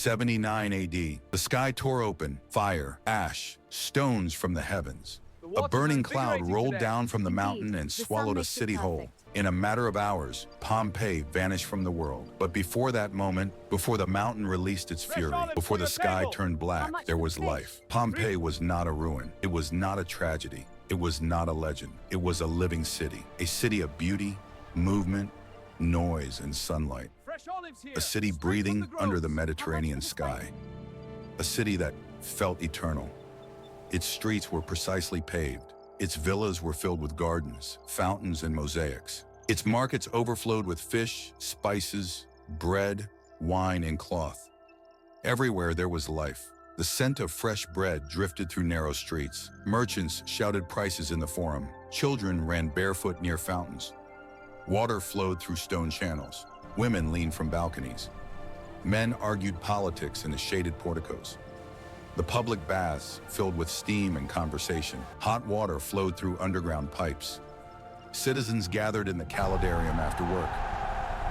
79 AD. The sky tore open, fire, ash, stones from the heavens. A burning cloud rolled down from the mountain and swallowed a city whole. In a matter of hours, Pompeii vanished from the world. But before that moment, before the mountain released its fury, before the sky turned black, there was life. Pompeii was not a ruin. It was not a tragedy. It was not a legend. It was a living city. A city of beauty, movement, noise, and sunlight. A city breathing under the Mediterranean sky. A city that felt eternal. Its streets were precisely paved. Its villas were filled with gardens, fountains, and mosaics. Its markets overflowed with fish, spices, bread, wine, and cloth. Everywhere there was life. The scent of fresh bread drifted through narrow streets. Merchants shouted prices in the forum. Children ran barefoot near fountains. Water flowed through stone channels. Women leaned from balconies. Men argued politics in the shaded porticos. The public baths filled with steam and conversation. Hot water flowed through underground pipes. Citizens gathered in the Calidarium after work.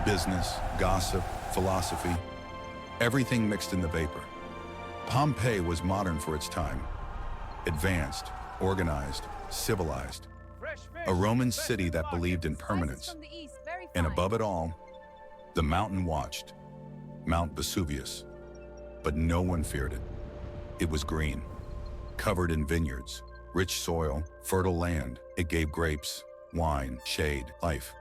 Business, gossip, philosophy, everything mixed in the vapor. Pompeii was modern for its time. Advanced, organized, civilized. A Roman city that believed in permanence. And above it all, the mountain watched, Mount Vesuvius. But no one feared it. It was green, covered in vineyards, rich soil, fertile land. It gave grapes, wine, shade, life.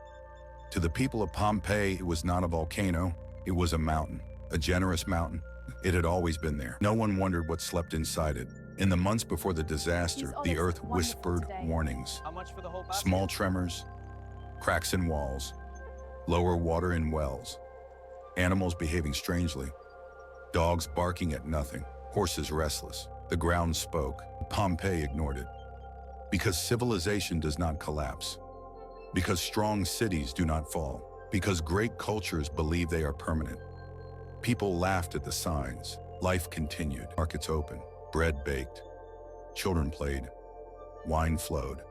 To the people of Pompeii, it was not a volcano, it was a mountain, a generous mountain. It had always been there. No one wondered what slept inside it. In the months before the disaster, the earth whispered warnings. Small tremors, cracks in walls, lower water in wells, animals behaving strangely, dogs barking at nothing, horses restless. The ground spoke. Pompeii ignored it. Because civilization does not collapse. Because strong cities do not fall. Because great cultures believe they are permanent. People laughed at the signs. Life continued. Markets opened. Bread baked. Children played. Wine flowed.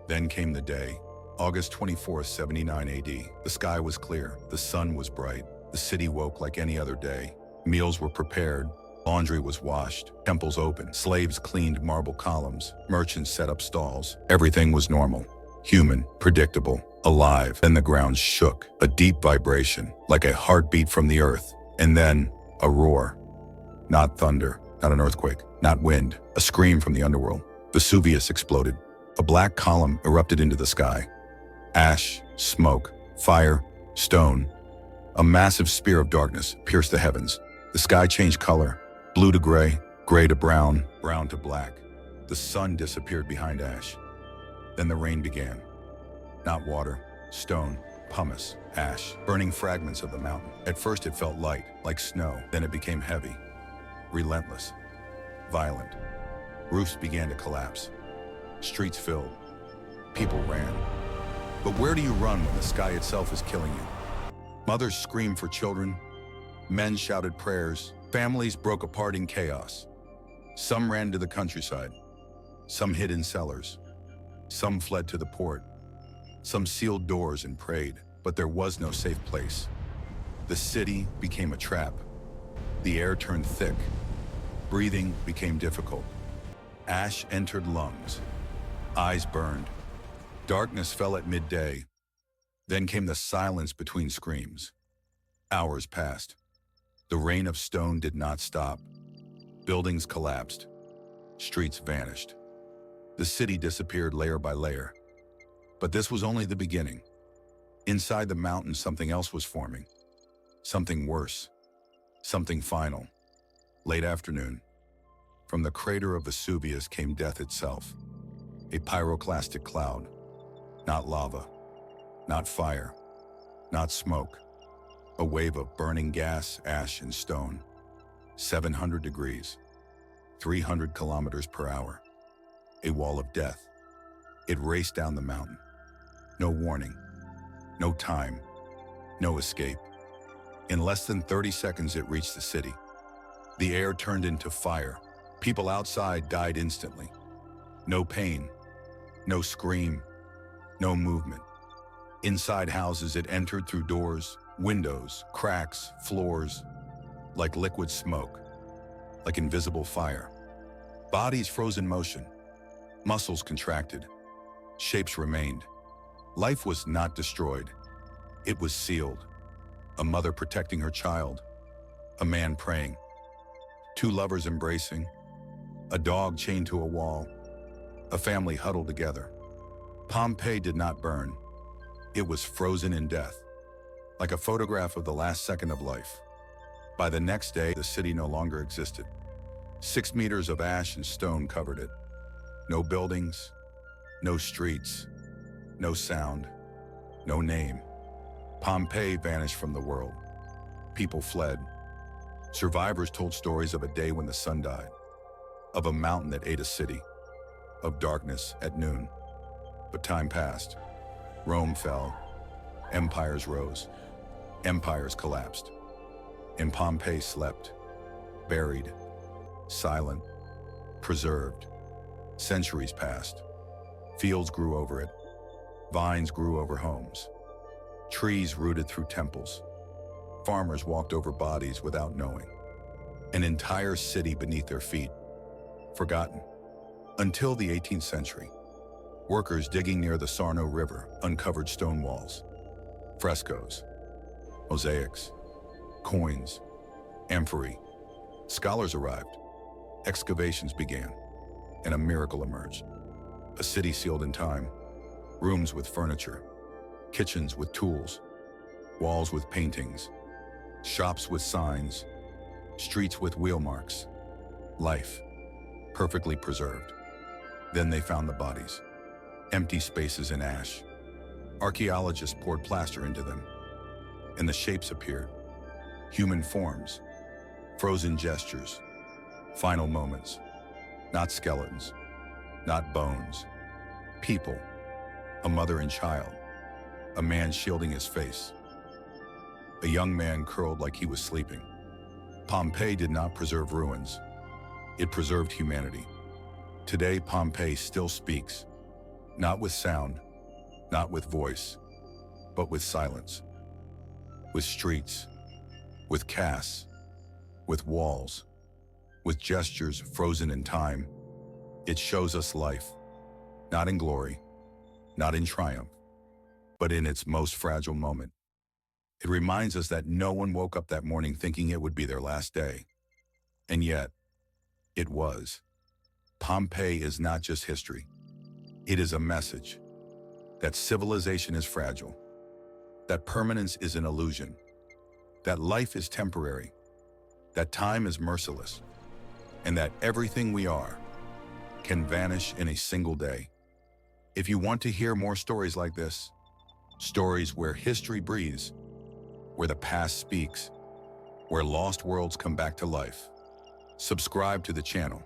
Then came the day. August 24th, 79 AD. The sky was clear. The sun was bright. The city woke like any other day. Meals were prepared. Laundry was washed. Temples opened. Slaves cleaned marble columns. Merchants set up stalls. Everything was normal. Human, predictable, alive. Then the ground shook. A deep vibration, like a heartbeat from the earth. And then, a roar. Not thunder, not an earthquake, not wind. A scream from the underworld. Vesuvius exploded. A black column erupted into the sky. Ash, smoke, fire, stone. A massive spear of darkness pierced the heavens. The sky changed color. Blue to gray, gray to brown, brown to black. The sun disappeared behind ash. Then the rain began. Not water, stone, pumice, ash, burning fragments of the mountain. At first it felt light, like snow. Then it became heavy, relentless, violent. Roofs began to collapse. Streets filled. People ran. But where do you run when the sky itself is killing you? Mothers screamed for children. Men shouted prayers. Families broke apart in chaos. Some ran to the countryside. Some hid in cellars. Some fled to the port. Some sealed doors and prayed, but there was no safe place. The city became a trap. The air turned thick. Breathing became difficult. Ash entered lungs. Eyes burned. Darkness fell at midday. Then came the silence between screams. Hours passed. The rain of stone did not stop. Buildings collapsed. Streets vanished. The city disappeared layer by layer. But this was only the beginning. Inside the mountain, something else was forming. Something worse. Something final. Late afternoon. From the crater of Vesuvius came death itself. A pyroclastic cloud. Not lava. Not fire. Not smoke. A wave of burning gas, ash, and stone. 700 degrees. 300 kilometers per hour. A wall of death. It raced down the mountain. No warning. No time. No escape. In less than 30 seconds, it reached the city. The air turned into fire. People outside died instantly. No pain. No scream. No movement. Inside houses, it entered through doors, windows, cracks, floors. like liquid smoke, like invisible fire. Bodies froze in motion, muscles contracted, shapes remained. Life was not destroyed, it was sealed. A mother protecting her child, a man praying, two lovers embracing, a dog chained to a wall, a family huddled together. Pompeii did not burn, it was frozen in death, like a photograph of the last second of life. By the next day, the city no longer existed. 6 meters of ash and stone covered it. No buildings, no streets, no sound, no name. Pompeii vanished from the world. People fled. Survivors told stories of a day when the sun died, of a mountain that ate a city, of darkness at noon. But time passed. Rome fell. Empires rose. Empires collapsed. And Pompeii slept, buried, silent, preserved. Centuries passed. Fields grew over it. Vines grew over homes. Trees rooted through temples. Farmers walked over bodies without knowing. An entire city beneath their feet, forgotten. Until the 18th century, workers digging near the Sarno River uncovered stone walls, frescoes, mosaics, coins, amphorae. Scholars arrived, excavations began, and a miracle emerged. A city sealed in time, rooms with furniture, kitchens with tools, walls with paintings, shops with signs, streets with wheel marks. Life, perfectly preserved. Then they found the bodies, empty spaces in ash. Archaeologists poured plaster into them, and the shapes appeared. Human forms, frozen gestures, final moments. Not skeletons, not bones. People, a mother and child, a man shielding his face, a young man curled like he was sleeping. Pompeii did not preserve ruins, it preserved humanity. Today, Pompeii still speaks, not with sound, not with voice, but with silence, with streets, with casts, with walls, with gestures frozen in time. It shows us life, not in glory, not in triumph, but in its most fragile moment. It reminds us that no one woke up that morning thinking it would be their last day. And yet, it was. Pompeii is not just history. It is a message that civilization is fragile, that permanence is an illusion, that life is temporary, that time is merciless, and that everything we are can vanish in a single day. If you want to hear more stories like this, stories where history breathes, where the past speaks, where lost worlds come back to life, subscribe to the channel.